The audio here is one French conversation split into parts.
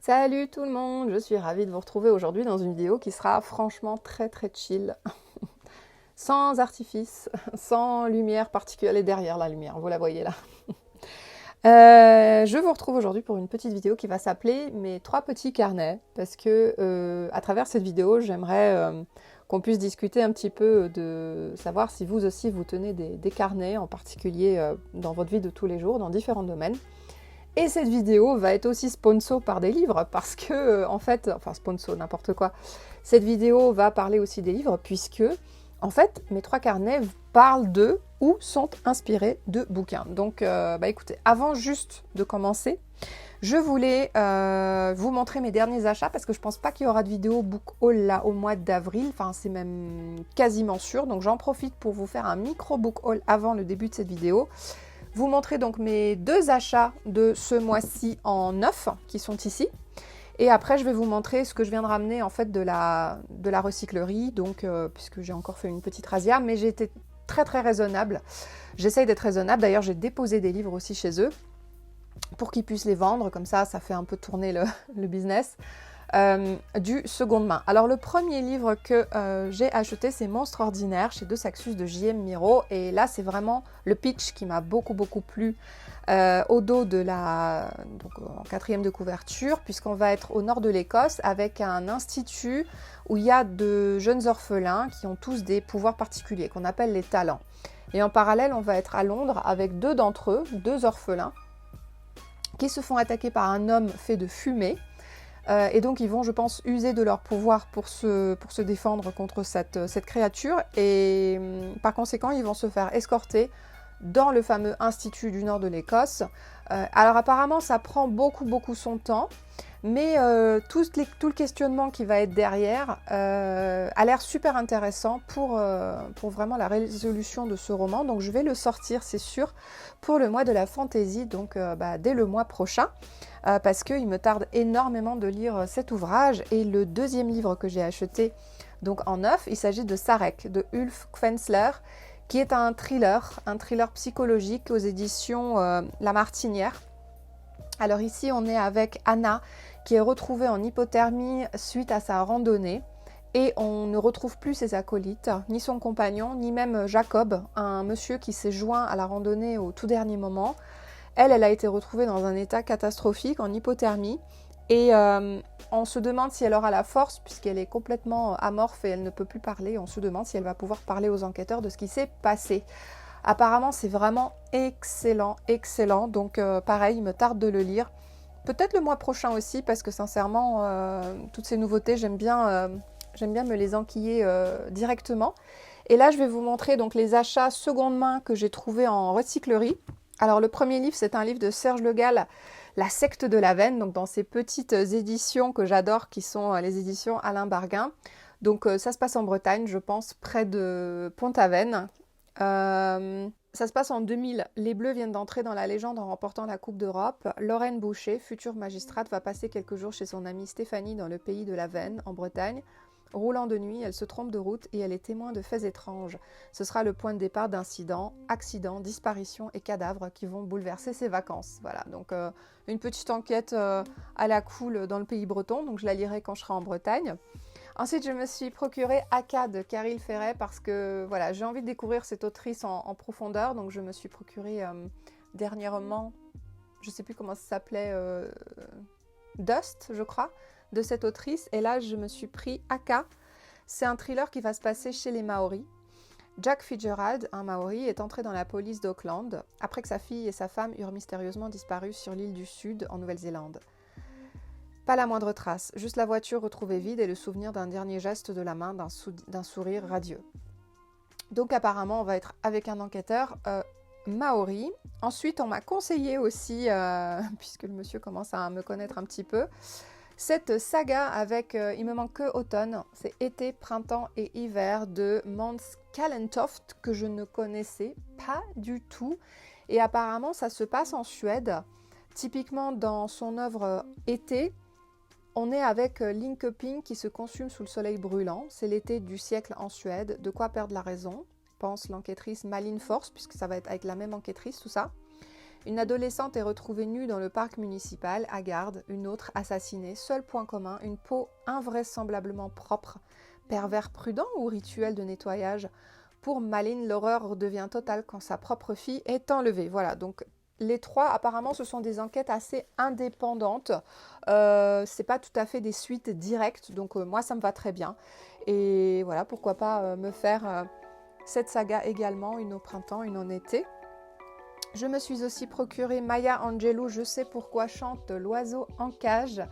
Salut tout le monde, je suis ravie de vous retrouver aujourd'hui dans une vidéo qui sera franchement très chill, sans artifice, sans lumière particulière, elle est derrière la lumière, vous la voyez là. Je vous retrouve aujourd'hui pour une petite vidéo qui va s'appeler mes 3 petits carnets, parce que à travers cette vidéo, j'aimerais qu'on puisse discuter un petit peu de savoir si vous aussi vous tenez des carnets, en particulier dans votre vie de tous les jours, dans différents domaines. Et cette vidéo va être aussi sponsor par des livres, parce que, en fait, enfin sponsor, n'importe quoi, cette vidéo va parler aussi des livres, puisque, en fait, mes 3 carnets parlent de ou sont inspirés de bouquins. Donc, écoutez, avant juste de commencer, je voulais vous montrer mes derniers achats, parce que je pense pas qu'il y aura de vidéo book haul là au mois d'avril, enfin c'est même quasiment sûr, donc j'en profite pour vous faire un micro book haul avant le début de cette vidéo. Vous montrer donc mes 2 achats de ce mois-ci en neuf qui sont ici. Et après, je vais vous montrer ce que je viens de ramener en fait de la recyclerie, donc puisque j'ai encore fait une petite razzia, mais j'ai été très raisonnable. J'essaye d'être raisonnable. D'ailleurs, j'ai déposé des livres aussi chez eux pour qu'ils puissent les vendre. Comme ça fait un peu tourner le business. Du seconde main. Alors le premier livre que j'ai acheté, c'est Monstre ordinaire chez De Saxus de J.M. Miro, et là c'est vraiment le pitch qui m'a beaucoup plu au dos de donc en 4e de couverture, puisqu'on va être au nord de l'Écosse avec un institut où il y a de jeunes orphelins qui ont tous des pouvoirs particuliers qu'on appelle les talents, et en parallèle on va être à Londres avec 2 d'entre eux, 2 orphelins qui se font attaquer par un homme fait de fumée. Et donc ils vont, je pense, user de leur pouvoir pour se défendre contre cette créature, et par conséquent ils vont se faire escorter dans le fameux institut du nord de l'Écosse. Alors apparemment ça prend beaucoup son temps, mais tout le questionnement qui va être derrière a l'air super intéressant pour vraiment la résolution de ce roman. Donc je vais le sortir, c'est sûr, pour le mois de la fantaisie, donc dès le mois prochain. Parce qu'il me tarde énormément de lire cet ouvrage. Et le 2e livre que j'ai acheté donc en neuf, il s'agit de Sarek de Ulf Kvensler, qui est un thriller psychologique aux éditions La Martinière. Alors ici on est avec Anna qui est retrouvée en hypothermie suite à sa randonnée, et on ne retrouve plus ses acolytes, ni son compagnon, ni même Jacob, un monsieur qui s'est joint à la randonnée au tout dernier moment. Elle a été retrouvée dans un état catastrophique, en hypothermie, et on se demande si elle aura la force, puisqu'elle est complètement amorphe et elle ne peut plus parler. On se demande si elle va pouvoir parler aux enquêteurs de ce qui s'est passé. Apparemment, c'est vraiment excellent, donc pareil, il me tarde de le lire. Peut-être le mois prochain aussi, parce que sincèrement, toutes ces nouveautés, j'aime bien me les enquiller directement. Et là, je vais vous montrer donc les achats seconde main que j'ai trouvés en recyclerie. Alors le premier livre, c'est un livre de Serge Le Gall, La secte de la veine, donc dans ces petites éditions que j'adore, qui sont les éditions Alain Barguin. Donc ça se passe en Bretagne, je pense, près de Pont-Aven. Ça se passe en 2000. Les Bleus viennent d'entrer dans la légende en remportant la Coupe d'Europe. Lorraine Boucher, future magistrate, va passer quelques jours chez son amie Stéphanie dans le pays de la Veine, en Bretagne. Roulant de nuit, elle se trompe de route et elle est témoin de faits étranges. Ce sera le point de départ d'incidents, accidents, disparitions et cadavres qui vont bouleverser ses vacances. Voilà, donc une petite enquête à la cool dans le pays breton, donc je la lirai quand je serai en Bretagne. Ensuite, je me suis procuré Aka de Caril Ferret, parce que voilà, j'ai envie de découvrir cette autrice en profondeur, donc je me suis procuré dernièrement, je ne sais plus comment ça s'appelait, Dust, je crois, de cette autrice, et là je me suis pris Aka. C'est un thriller qui va se passer chez les Maoris. Jack Fitzgerald, un Maori, est entré dans la police d'Auckland après que sa fille et sa femme eurent mystérieusement disparu sur l'île du Sud en Nouvelle-Zélande. Pas la moindre trace, juste la voiture retrouvée vide et le souvenir d'un dernier geste de la main, d'un sourire radieux. Donc apparemment on va être avec un enquêteur Maori. Ensuite on m'a conseillé aussi, puisque le monsieur commence à me connaître un petit peu, cette saga avec il me manque que automne, c'est été, printemps et hiver de Mans Kallentoft, que je ne connaissais pas du tout, et apparemment ça se passe en Suède. Typiquement dans son œuvre Été, on est avec Linköping qui se consume sous le soleil brûlant, c'est l'été du siècle en Suède, de quoi perdre la raison, pense l'enquêtrice Malin Force, puisque ça va être avec la même enquêtrice tout ça. Une adolescente est retrouvée nue dans le parc municipal à Garde, une autre assassinée. Seul point commun, une peau invraisemblablement propre. Pervers prudent ou rituel de nettoyage? Pour Malin, l'horreur devient totale quand sa propre fille est enlevée. Voilà, donc les trois, apparemment, ce sont des enquêtes assez indépendantes. C'est pas tout à fait des suites directes, donc moi, ça me va très bien. Et voilà, pourquoi pas me faire cette saga également, une au printemps, une en été. Je me suis aussi procuré Maya Angelou, je sais pourquoi chante l'oiseau en cage.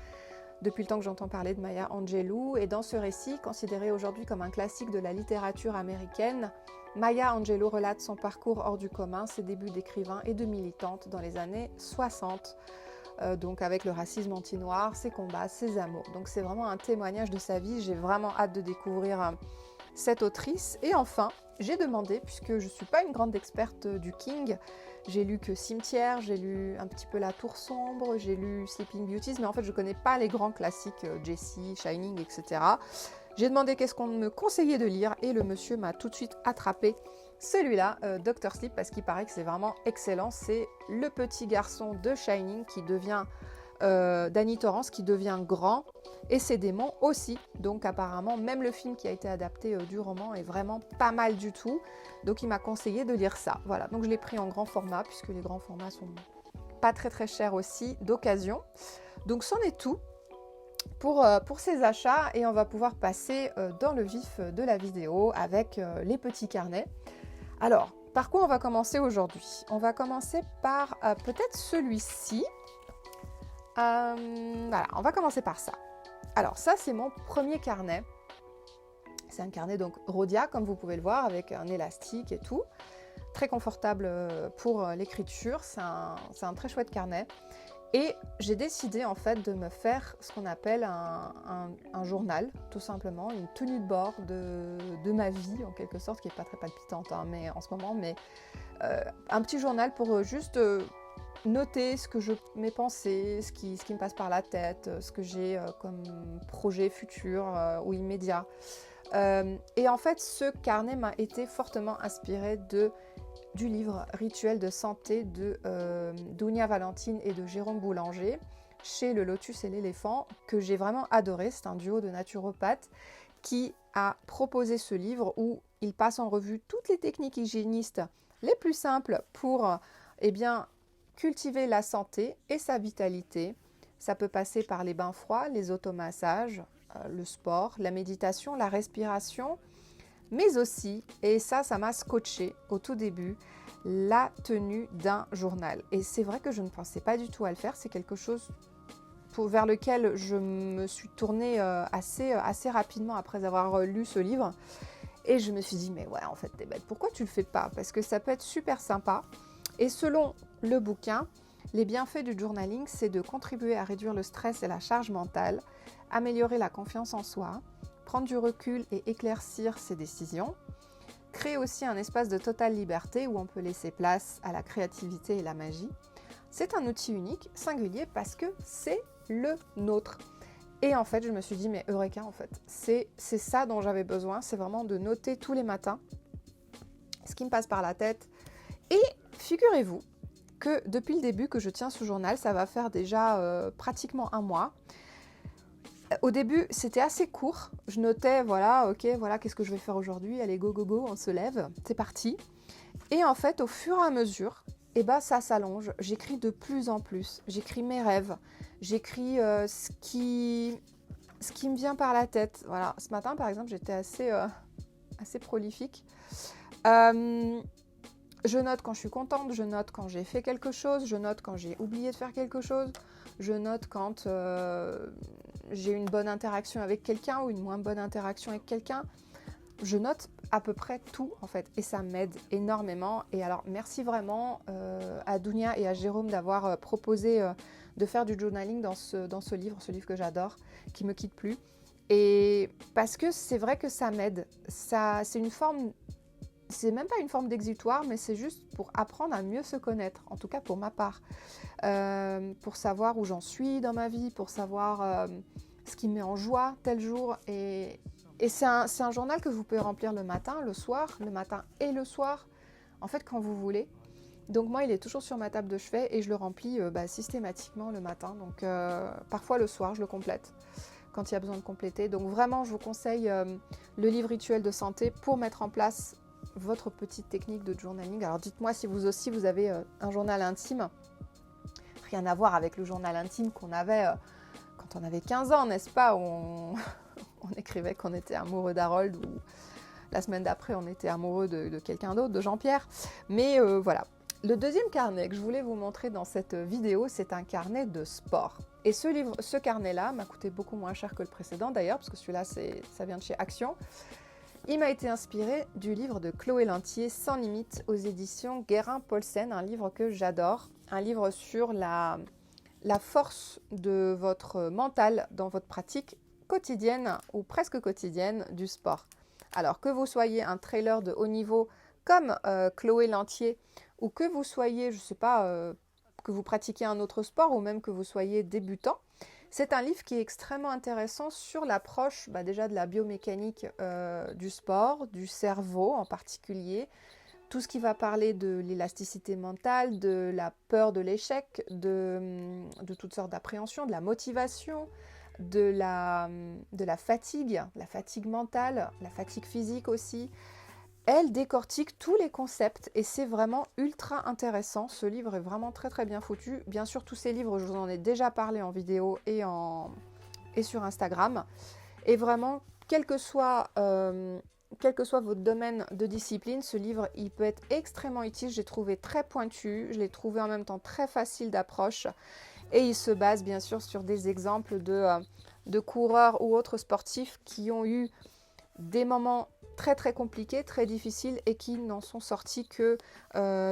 Depuis le temps que j'entends parler de Maya Angelou, et dans ce récit, considéré aujourd'hui comme un classique de la littérature américaine, Maya Angelou relate son parcours hors du commun, ses débuts d'écrivain et de militante dans les années 60, donc avec le racisme anti-noir, ses combats, ses amours. Donc c'est vraiment un témoignage de sa vie, j'ai vraiment hâte de découvrir cette autrice. Et enfin, j'ai demandé, puisque je ne suis pas une grande experte du King, j'ai lu que Cimetière, j'ai lu un petit peu La Tour Sombre, j'ai lu Sleeping Beauties, mais en fait je ne connais pas les grands classiques, Jessie, Shining, etc. J'ai demandé qu'est-ce qu'on me conseillait de lire et le monsieur m'a tout de suite attrapé celui-là, Dr. Sleep, parce qu'il paraît que c'est vraiment excellent. C'est le petit garçon de Shining qui devient... Danny Torrance qui devient grand et ses démons aussi, donc apparemment même le film qui a été adapté du roman est vraiment pas mal du tout, donc il m'a conseillé de lire ça. Voilà, donc je l'ai pris en grand format puisque les grands formats sont pas très chers aussi d'occasion. Donc c'en est tout pour ces achats et on va pouvoir passer dans le vif de la vidéo avec les petits carnets. Alors, par quoi on va commencer aujourd'hui? On va commencer par peut-être celui-ci. Voilà, on va commencer par ça. Alors ça, c'est mon premier carnet. C'est un carnet donc Rhodia, comme vous pouvez le voir, avec un élastique et tout. Très confortable pour l'écriture. C'est un très chouette carnet. Et j'ai décidé en fait de me faire ce qu'on appelle un journal, tout simplement, une tenue de bord de ma vie, en quelque sorte, qui n'est pas très palpitante hein, mais, en ce moment, mais un petit journal pour juste... noter ce que mes pensées, ce qui me passe par la tête, ce que j'ai comme projet futur ou immédiat. Et en fait, ce carnet m'a été fortement inspiré du livre Rituel de santé de Dounia Valentine et de Jérôme Boulanger, chez Le Lotus et l'éléphant, que j'ai vraiment adoré. C'est un duo de naturopathes qui a proposé ce livre où il passe en revue toutes les techniques hygiénistes les plus simples pour, cultiver la santé et sa vitalité. Ça peut passer par les bains froids, les automassages, le sport, la méditation, la respiration, mais aussi, et ça m'a scotché au tout début, la tenue d'un journal. Et c'est vrai que je ne pensais pas du tout à le faire, c'est quelque chose vers lequel je me suis tournée assez rapidement après avoir lu ce livre. Et je me suis dit, mais ouais, en fait, t'es bête, pourquoi tu le fais pas? Parce que ça peut être super sympa. Et selon le bouquin, les bienfaits du journaling, c'est de contribuer à réduire le stress et la charge mentale, améliorer la confiance en soi, prendre du recul et éclaircir ses décisions, créer aussi un espace de totale liberté où on peut laisser place à la créativité et la magie. C'est un outil unique, singulier, parce que c'est le nôtre. Et en fait, je me suis dit, mais Eureka, en fait, c'est ça dont j'avais besoin, c'est vraiment de noter tous les matins ce qui me passe par la tête. Et figurez-vous que depuis le début que je tiens ce journal, ça va faire déjà pratiquement un mois. Au début, c'était assez court. Je notais, voilà, ok, voilà, qu'est-ce que je vais faire aujourd'hui? Allez, go, go, go, on se lève, c'est parti. Et en fait, au fur et à mesure, ça s'allonge. J'écris de plus en plus. J'écris mes rêves. J'écris ce qui me vient par la tête. Voilà, ce matin, par exemple, j'étais assez prolifique. Je note quand je suis contente, je note quand j'ai fait quelque chose, je note quand j'ai oublié de faire quelque chose, je note quand j'ai une bonne interaction avec quelqu'un ou une moins bonne interaction avec quelqu'un. Je note à peu près tout en fait et ça m'aide énormément. Et alors merci vraiment à Dounia et à Jérôme d'avoir proposé de faire du journaling dans ce livre que j'adore, qui me quitte plus. Et parce que c'est vrai que ça m'aide. Ça, c'est une forme... C'est même pas une forme d'exutoire, mais c'est juste pour apprendre à mieux se connaître, en tout cas pour ma part. Pour savoir où j'en suis dans ma vie, pour savoir ce qui me met en joie tel jour. Et c'est un journal que vous pouvez remplir le matin, le soir, le matin et le soir, en fait quand vous voulez. Donc moi, il est toujours sur ma table de chevet et je le remplis systématiquement le matin. Donc parfois le soir, je le complète quand il y a besoin de compléter. Donc vraiment, je vous conseille le livre Rituel de santé pour mettre en place votre petite technique de journaling. Alors dites-moi si vous aussi, vous avez un journal intime. Rien à voir avec le journal intime qu'on avait quand on avait 15 ans, n'est-ce pas? On écrivait qu'on était amoureux d'Harold ou la semaine d'après, on était amoureux de quelqu'un d'autre, de Jean-Pierre. Mais voilà. Le deuxième carnet que je voulais vous montrer dans cette vidéo, c'est un carnet de sport. Et ce carnet-là m'a coûté beaucoup moins cher que le précédent d'ailleurs, parce que celui-là, ça vient de chez Action. Il m'a été inspiré du livre de Chloé Lantier, Sans limite, aux éditions Guérin-Paulsen, un livre que j'adore, un livre sur la force de votre mental dans votre pratique quotidienne ou presque quotidienne du sport. Alors que vous soyez un trailer de haut niveau comme Chloé Lantier, ou que vous soyez, je ne sais pas, que vous pratiquiez un autre sport, ou même que vous soyez débutant, c'est un livre qui est extrêmement intéressant sur l'approche déjà de la biomécanique du sport, du cerveau en particulier, tout ce qui va parler de l'élasticité mentale, de la peur de l'échec, de toutes sortes d'appréhensions, de la motivation, de la fatigue mentale, la fatigue physique aussi. Elle décortique tous les concepts et c'est vraiment ultra intéressant. Ce livre est vraiment très très bien foutu. Bien sûr, tous ces livres, je vous en ai déjà parlé en vidéo et sur Instagram. Et vraiment, quel que soit votre domaine de discipline, ce livre, il peut être extrêmement utile. Je l'ai trouvé très pointu, je l'ai trouvé en même temps très facile d'approche. Et il se base bien sûr sur des exemples de coureurs ou autres sportifs qui ont eu des moments très très compliqués, très difficiles et qui n'en sont sortis que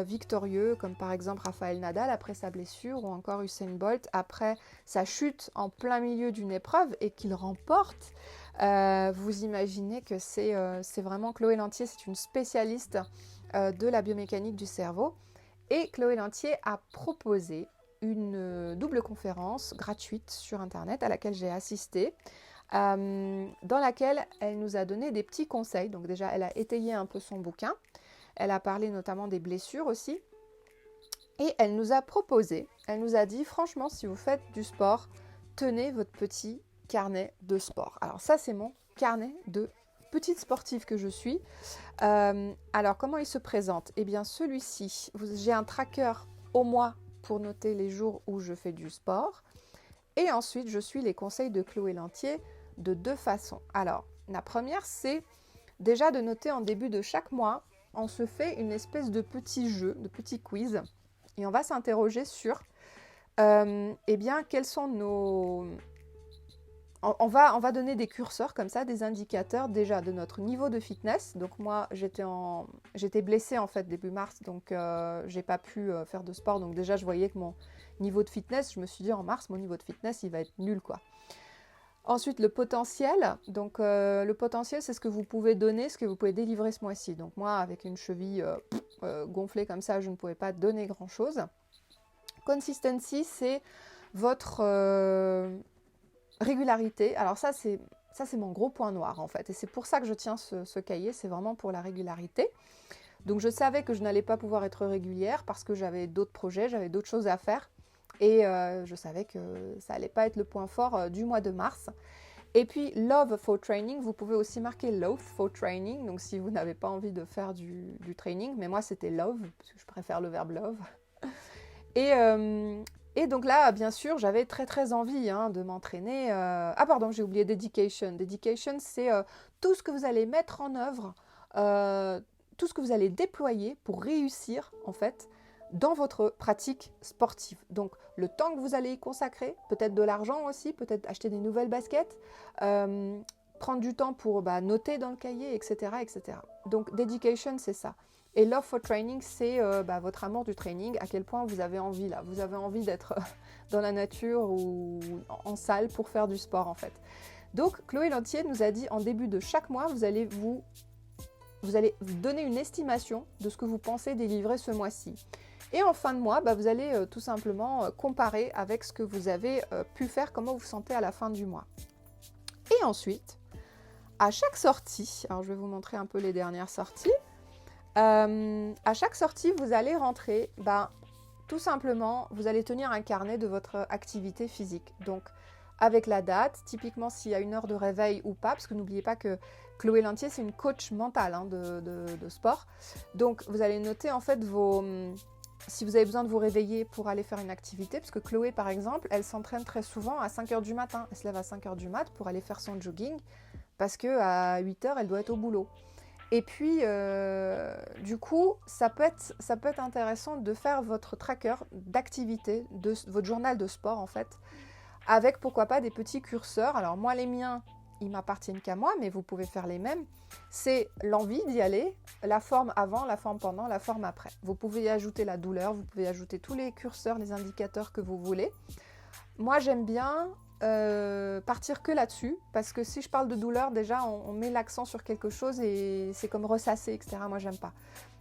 victorieux, comme par exemple Rafael Nadal après sa blessure ou encore Usain Bolt après sa chute en plein milieu d'une épreuve et qu'il remporte. Vous imaginez que c'est vraiment Chloé Lantier, c'est une spécialiste de la biomécanique du cerveau et Chloé Lantier a proposé une double conférence gratuite sur internet à laquelle j'ai assisté. Dans laquelle elle nous a donné des petits conseils. Donc déjà, elle a étayé un peu son bouquin. Elle a parlé notamment des blessures aussi. Et elle nous a proposé, elle nous a dit, franchement, si vous faites du sport, tenez votre petit carnet de sport. Alors ça, c'est mon carnet de petite sportive que je suis. Alors, comment il se présente? Eh bien, celui-ci, j'ai un tracker au mois pour noter les jours où je fais du sport. Et ensuite, je suis les conseils de Chloé Lantier de deux façons. Alors, la première, c'est déjà de noter en début de chaque mois, on se fait une espèce de petit jeu, de petit quiz, et on va s'interroger sur, quels sont nos... On va donner des curseurs comme ça, des indicateurs déjà de notre niveau de fitness. Donc moi, j'étais blessée en fait début mars, donc j'ai pas pu faire de sport. Donc déjà, je voyais que mon niveau de fitness, je me suis dit en mars, mon niveau de fitness, il va être nul quoi. Ensuite, le potentiel. Donc le potentiel, c'est ce que vous pouvez donner, ce que vous pouvez délivrer ce mois-ci. Donc moi, avec une cheville gonflée comme ça, je ne pouvais pas donner grand-chose. Consistency, c'est votre... régularité, alors ça c'est mon gros point noir en fait, et c'est pour ça que je tiens ce cahier, c'est vraiment pour la régularité. Donc je savais que je n'allais pas pouvoir être régulière parce que j'avais d'autres projets, j'avais d'autres choses à faire, et je savais que ça n'allait pas être le point fort du mois de mars. Et puis Love for Training, vous pouvez aussi marquer Loath for Training, donc si vous n'avez pas envie de faire du training, mais moi c'était Love, parce que je préfère le verbe Love. Et donc là, bien sûr, j'avais très très envie de m'entraîner. Ah pardon, j'ai oublié Dedication. Dedication, c'est tout ce que vous allez mettre en œuvre, tout ce que vous allez déployer pour réussir, en fait, dans votre pratique sportive. Donc, le temps que vous allez y consacrer, peut-être de l'argent aussi, peut-être acheter des nouvelles baskets, prendre du temps pour noter dans le cahier, etc., etc. Donc, Dedication, c'est ça. Et Love for Training, c'est votre amour du training, à quel point vous avez envie là. Vous avez envie d'être dans la nature ou en salle pour faire du sport en fait. Donc Chloé Lantier nous a dit en début de chaque mois, vous allez vous donner une estimation de ce que vous pensez délivrer ce mois-ci. Et en fin de mois, vous allez tout simplement comparer avec ce que vous avez pu faire, comment vous vous sentez à la fin du mois. Et ensuite, à chaque sortie, alors je vais vous montrer un peu les dernières sorties, À chaque sortie, vous allez rentrer, tout simplement, vous allez tenir un carnet de votre activité physique. Donc, avec la date, typiquement s'il y a une heure de réveil ou pas, parce que n'oubliez pas que Chloé Lantier, c'est une coach mentale de sport. Donc, vous allez noter en fait si vous avez besoin de vous réveiller pour aller faire une activité, parce que Chloé, par exemple, elle s'entraîne très souvent à 5 h du matin. Elle se lève à 5 h du mat pour aller faire son jogging, parce qu'à 8 h, elle doit être au boulot. Et puis, du coup, ça peut être intéressant de faire votre tracker d'activité, de votre journal de sport en fait, avec pourquoi pas des petits curseurs. Alors moi, les miens, ils m'appartiennent qu'à moi, mais vous pouvez faire les mêmes. C'est l'envie d'y aller, la forme avant, la forme pendant, la forme après. Vous pouvez y ajouter la douleur, vous pouvez y ajouter tous les curseurs, les indicateurs que vous voulez. Moi, j'aime bien partir que là-dessus, parce que si je parle de douleur, déjà, on met l'accent sur quelque chose et c'est comme ressasser, etc. Moi, j'aime pas.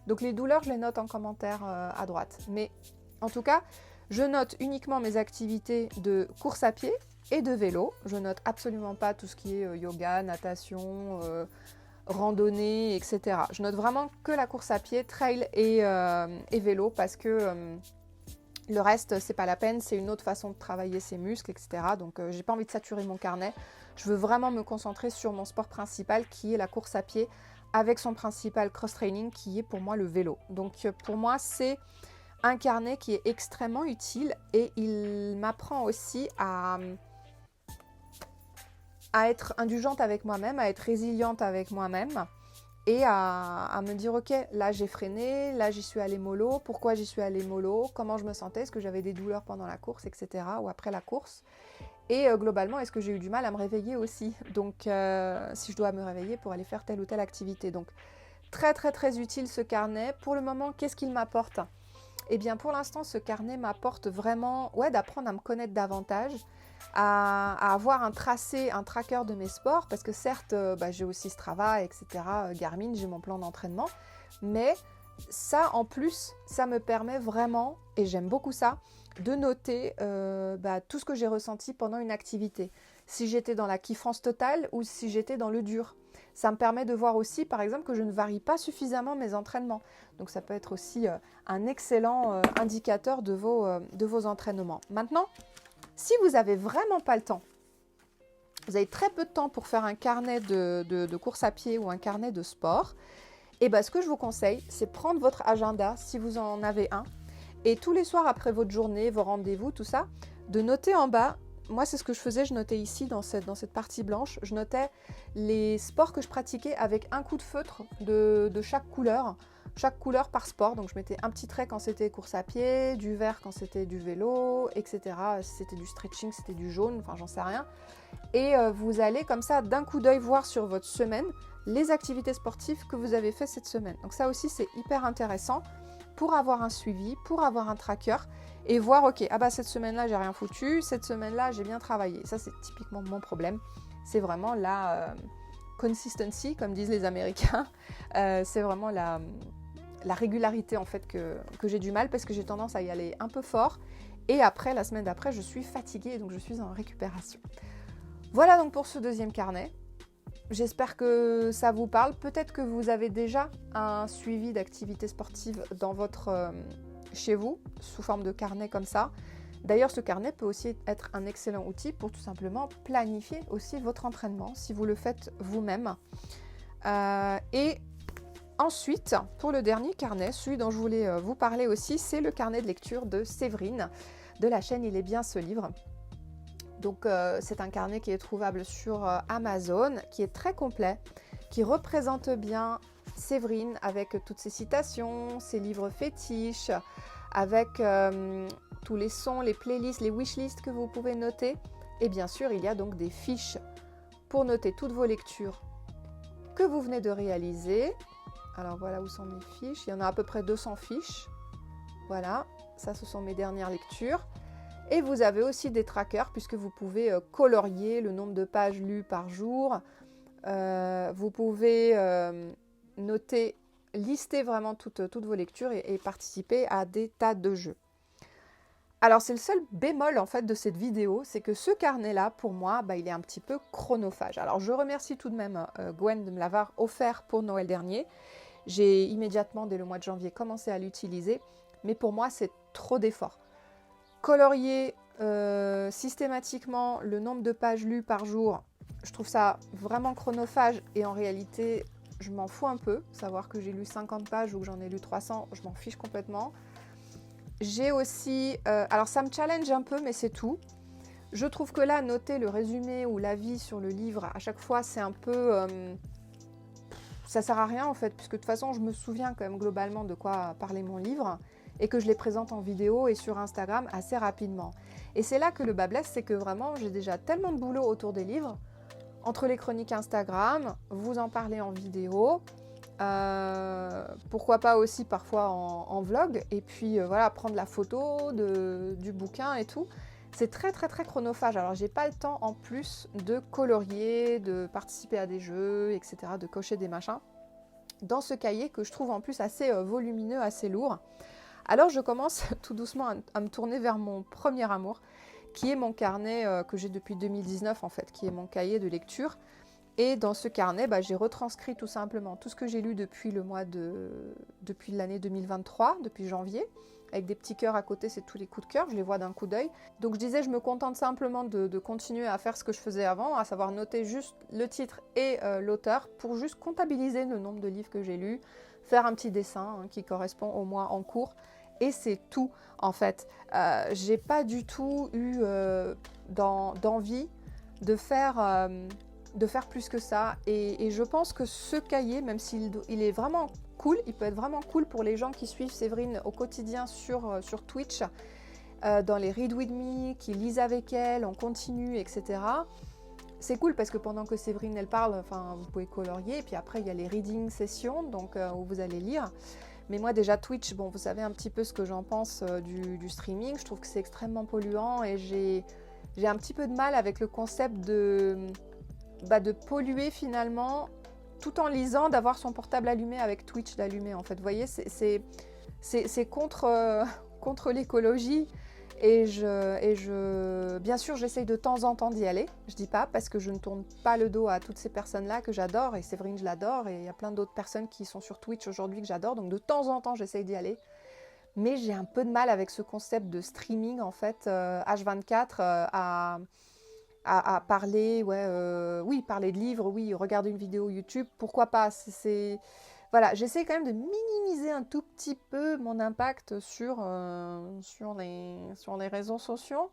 Donc les douleurs, je les note en commentaire à droite. Mais en tout cas, je note uniquement mes activités de course à pied et de vélo. Je note absolument pas tout ce qui est yoga, natation, randonnée, etc. Je note vraiment que la course à pied, trail et vélo, parce que le reste, c'est pas la peine, c'est une autre façon de travailler ses muscles, etc. Donc j'ai pas envie de saturer mon carnet. Je veux vraiment me concentrer sur mon sport principal, qui est la course à pied, avec son principal cross-training, qui est pour moi le vélo. Donc pour moi, c'est un carnet qui est extrêmement utile, et il m'apprend aussi à être indulgente avec moi-même, à être résiliente avec moi-même, et à me dire, ok, là j'ai freiné, là j'y suis allée mollo, pourquoi j'y suis allée mollo, comment je me sentais, est-ce que j'avais des douleurs pendant la course, etc. ou après la course. Et globalement, est-ce que j'ai eu du mal à me réveiller aussi, donc si je dois me réveiller pour aller faire telle ou telle activité. Donc très très très utile ce carnet. Pour le moment, qu'est-ce qu'il m'apporte ? Eh bien pour l'instant, ce carnet m'apporte vraiment d'apprendre à me connaître davantage, à avoir un tracé, un tracker de mes sports, parce que certes, j'ai aussi Strava, etc., Garmin, j'ai mon plan d'entraînement, mais ça, en plus, ça me permet vraiment, et j'aime beaucoup ça, de noter tout ce que j'ai ressenti pendant une activité. Si j'étais dans la kiffance totale ou si j'étais dans le dur. Ça me permet de voir aussi, par exemple, que je ne varie pas suffisamment mes entraînements. Donc ça peut être aussi un excellent indicateur de vos entraînements. Maintenant, si vous n'avez vraiment pas le temps, vous avez très peu de temps pour faire un carnet de course à pied ou un carnet de sport, et ce que je vous conseille, c'est prendre votre agenda, si vous en avez un, et tous les soirs après votre journée, vos rendez-vous, tout ça, de noter en bas. Moi, c'est ce que je faisais, je notais ici, dans cette partie blanche, je notais les sports que je pratiquais avec un coup de feutre de chaque couleur par sport. Donc, je mettais un petit trait quand c'était course à pied, du vert quand c'était du vélo, etc. Si c'était du stretching, c'était du jaune, enfin, j'en sais rien. Et vous allez comme ça, d'un coup d'œil, voir sur votre semaine les activités sportives que vous avez faites cette semaine. Donc ça aussi, c'est hyper intéressant pour avoir un suivi, pour avoir un tracker et voir, ok, cette semaine-là, j'ai rien foutu, cette semaine-là, j'ai bien travaillé. Ça, c'est typiquement mon problème. C'est vraiment la consistency, comme disent les Américains. C'est vraiment la régularité, en fait, que j'ai du mal, parce que j'ai tendance à y aller un peu fort. Et après, la semaine d'après, je suis fatiguée et donc je suis en récupération. Voilà donc pour ce deuxième carnet. J'espère que ça vous parle. Peut-être que vous avez déjà un suivi d'activités sportives chez vous, sous forme de carnet comme ça. D'ailleurs, ce carnet peut aussi être un excellent outil pour tout simplement planifier aussi votre entraînement, si vous le faites vous-même. Et ensuite, pour le dernier carnet, celui dont je voulais vous parler aussi, c'est le carnet de lecture de Séverine, de la chaîne Il est bien ce livre. Donc c'est un carnet qui est trouvable sur Amazon, qui est très complet, qui représente bien Séverine avec toutes ses citations, ses livres fétiches, avec tous les sons, les playlists, les wishlists que vous pouvez noter. Et bien sûr, il y a donc des fiches pour noter toutes vos lectures que vous venez de réaliser. Alors voilà où sont mes fiches, il y en a à peu près 200 fiches. Voilà, ça ce sont mes dernières lectures. Et vous avez aussi des trackers, puisque vous pouvez colorier le nombre de pages lues par jour. Vous pouvez lister vraiment toutes vos lectures et participer à des tas de jeux. Alors c'est le seul bémol en fait de cette vidéo, c'est que ce carnet-là, pour moi, il est un petit peu chronophage. Alors je remercie tout de même Gwen de me l'avoir offert pour Noël dernier. J'ai immédiatement, dès le mois de janvier, commencé à l'utiliser, mais pour moi, c'est trop d'efforts. Colorier systématiquement le nombre de pages lues par jour, je trouve ça vraiment chronophage et en réalité, je m'en fous un peu. Savoir que j'ai lu 50 pages ou que j'en ai lu 300, je m'en fiche complètement. J'ai aussi... alors ça me challenge un peu, mais c'est tout. Je trouve que là, noter le résumé ou l'avis sur le livre, à chaque fois, c'est un peu... ça sert à rien en fait, puisque de toute façon, je me souviens quand même globalement de quoi parlait mon livre et que je les présente en vidéo et sur Instagram assez rapidement. Et c'est là que le bas blesse, c'est que vraiment, j'ai déjà tellement de boulot autour des livres, entre les chroniques Instagram, vous en parlez en vidéo, pourquoi pas aussi parfois en vlog, et puis voilà, prendre la photo du bouquin et tout. C'est très chronophage. Alors j'ai pas le temps en plus de colorier, de participer à des jeux, etc., de cocher des machins dans ce cahier que je trouve en plus assez volumineux, assez lourd. Alors je commence tout doucement à me tourner vers mon premier amour, qui est mon carnet que j'ai depuis 2019 en fait, qui est mon cahier de lecture. Et dans ce carnet, j'ai retranscrit tout simplement tout ce que j'ai lu depuis l'année 2023, depuis janvier, avec des petits cœurs à côté, c'est tous les coups de cœur, je les vois d'un coup d'œil. Donc je disais, je me contente simplement de continuer à faire ce que je faisais avant, à savoir noter juste le titre et l'auteur, pour juste comptabiliser le nombre de livres que j'ai lus, faire un petit dessin qui correspond au mois en cours, et c'est tout en fait. J'ai pas du tout eu d'envie de faire plus que ça, et je pense que ce cahier, même s'il est vraiment cool, il peut être vraiment cool pour les gens qui suivent Séverine au quotidien sur Twitch, dans les Read With Me, qui lisent avec elle, on continue, etc. C'est cool parce que pendant que Séverine elle parle, vous pouvez colorier, et puis après il y a les reading sessions, donc où vous allez lire. Mais moi déjà Twitch, bon, vous savez un petit peu ce que j'en pense du streaming, je trouve que c'est extrêmement polluant, et j'ai un petit peu de mal avec le concept de polluer finalement, tout en lisant, d'avoir son portable allumé avec Twitch d'allumé en fait. Vous voyez, c'est contre l'écologie, et bien sûr j'essaye de temps en temps d'y aller, je dis pas, parce que je ne tourne pas le dos à toutes ces personnes-là que j'adore, et Séverine je l'adore, et il y a plein d'autres personnes qui sont sur Twitch aujourd'hui que j'adore, donc de temps en temps j'essaye d'y aller. Mais j'ai un peu de mal avec ce concept de streaming en fait, H24, à parler, parler de livres, oui, regarder une vidéo YouTube, pourquoi pas. Voilà, j'essaie quand même de minimiser un tout petit peu mon impact sur les réseaux sociaux.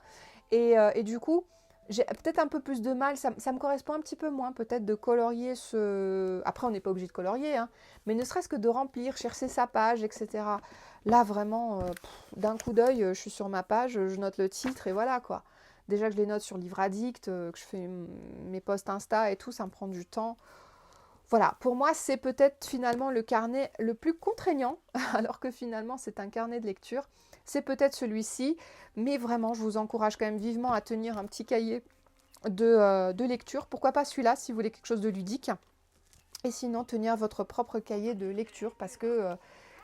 Et du coup, j'ai peut-être un peu plus de mal, ça me correspond un petit peu moins peut-être de colorier ce... Après, on n'est pas obligé de colorier, hein, mais ne serait-ce que de remplir, chercher sa page, etc. Là, vraiment, d'un coup d'œil, je suis sur ma page, je note le titre et voilà, quoi. Déjà que je les note sur Livre Addict, que je fais mes posts Insta et tout, ça me prend du temps. Voilà, pour moi, c'est peut-être finalement le carnet le plus contraignant, alors que finalement, c'est un carnet de lecture. C'est peut-être celui-ci, mais vraiment, je vous encourage quand même vivement à tenir un petit cahier de lecture. Pourquoi pas celui-là, si vous voulez quelque chose de ludique. Et sinon, tenir votre propre cahier de lecture, parce que...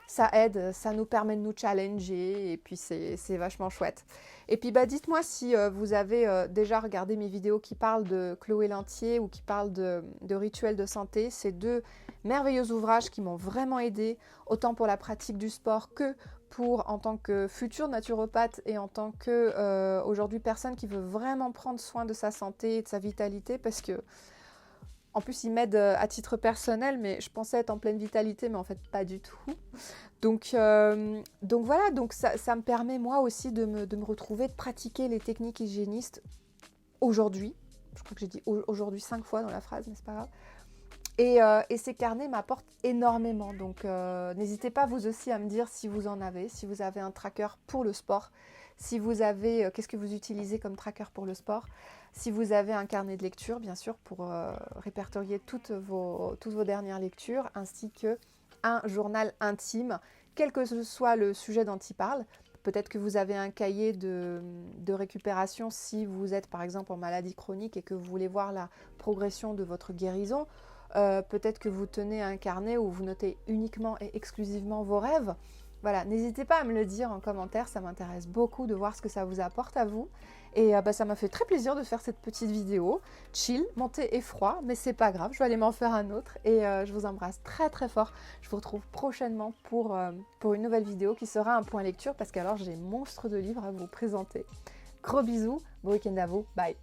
ça aide, ça nous permet de nous challenger, et puis c'est vachement chouette. Et puis dites-moi si vous avez déjà regardé mes vidéos qui parlent de Chloé Lantier ou qui parlent de rituels de santé. C'est deux merveilleux ouvrages qui m'ont vraiment aidée, autant pour la pratique du sport que en tant que future naturopathe et en tant que aujourd'hui personne qui veut vraiment prendre soin de sa santé et de sa vitalité, parce que en plus, ils m'aident à titre personnel, mais je pensais être en pleine vitalité, mais en fait, pas du tout. Donc voilà, donc ça me permet moi aussi de me retrouver, de pratiquer les techniques hygiénistes aujourd'hui. Je crois que j'ai dit aujourd'hui 5 fois dans la phrase, mais c'est pas grave. Et ces carnets m'apportent énormément. Donc n'hésitez pas vous aussi à me dire si vous en avez, si vous avez un tracker pour le sport, si vous avez, qu'est-ce que vous utilisez comme tracker pour le sport, si vous avez un carnet de lecture, bien sûr, pour répertorier toutes vos dernières lectures, ainsi qu'un journal intime, quel que ce soit le sujet dont il parle. Peut-être que vous avez un cahier de récupération si vous êtes par exemple en maladie chronique et que vous voulez voir la progression de votre guérison. Peut-être que vous tenez un carnet où vous notez uniquement et exclusivement vos rêves. Voilà, n'hésitez pas à me le dire en commentaire, ça m'intéresse beaucoup de voir ce que ça vous apporte à vous. Et ça m'a fait très plaisir de faire cette petite vidéo. Chill, mon thé est froid, mais c'est pas grave, je vais aller m'en faire un autre. Et je vous embrasse très très fort. Je vous retrouve prochainement pour une nouvelle vidéo qui sera un point lecture, parce qu'alors j'ai monstre de livres à vous présenter. Gros bisous, bon week-end à vous, bye.